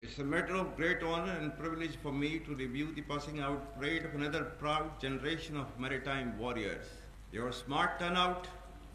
It's a matter of great honor and privilege for me to review the passing out parade of another proud generation of maritime warriors. Your smart turnout,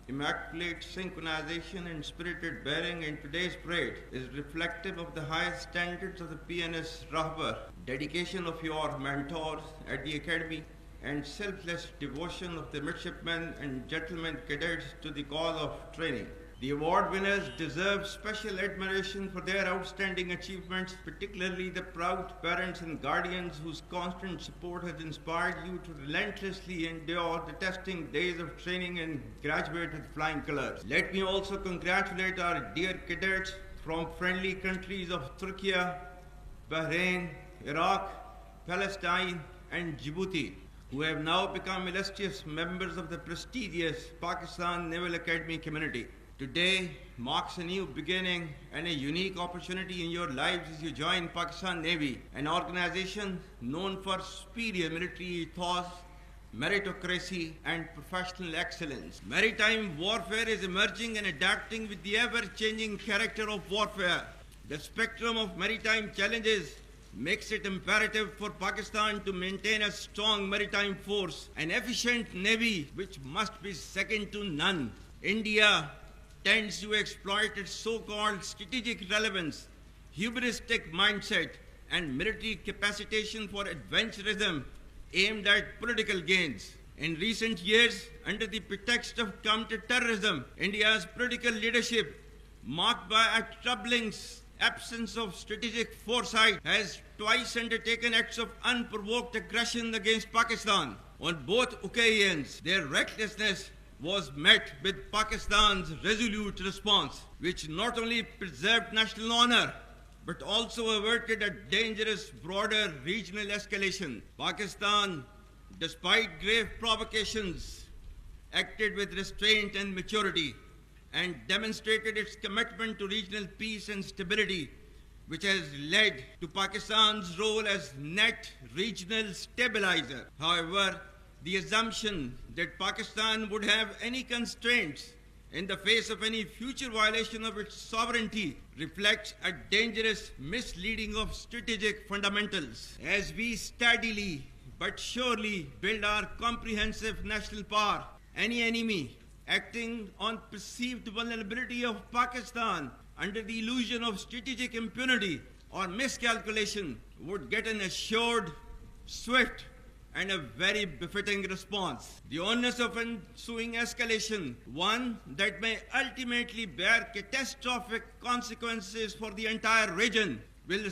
immaculate synchronization, and spirited bearing in today's parade is reflective of the highest standards of the PNS Rahbar, dedication of your mentors at the Academy, and selfless devotion of the midshipmen and gentlemen cadets to the cause of training. The award winners deserve special admiration for their outstanding achievements, particularly the proud parents and guardians whose constant support has inspired you to relentlessly endure the testing days of training and graduate with flying colors. Let me also congratulate our dear cadets from friendly countries of Turkey, Bahrain, Iraq, Palestine, and Djibouti, who have now become illustrious members of the prestigious Pakistan Naval Academy community. Today marks a new beginning and a unique opportunity in your lives as you join Pakistan Navy, an organization known for superior military ethos, meritocracy, and professional excellence. Maritime warfare is emerging and adapting with the ever-changing character of warfare. The spectrum of maritime challenges makes it imperative for Pakistan to maintain a strong maritime force, an efficient navy which must be second to none. India tends to exploit its so-called strategic relevance, hubristic mindset, and military capacitation for adventurism aimed at political gains. In recent years, under the pretext of counter-terrorism, India's political leadership, marked by a troubling absence of strategic foresight, has twice undertaken acts of unprovoked aggression against Pakistan. On both occasions, their recklessness was met with Pakistan's resolute response, which not only preserved national honor, but also averted a dangerous broader regional escalation. Pakistan, despite grave provocations, acted with restraint and maturity and demonstrated its commitment to regional peace and stability, which has led to Pakistan's role as net regional stabilizer. However, the assumption that Pakistan would have any constraints in the face of any future violation of its sovereignty reflects a dangerous misleading of strategic fundamentals. As we steadily but surely build our comprehensive national power, any enemy acting on perceived vulnerability of Pakistan under the illusion of strategic impunity or miscalculation would get an assured, swift, and a very befitting response. The onus of ensuing escalation, one that may ultimately bear catastrophic consequences for the entire region,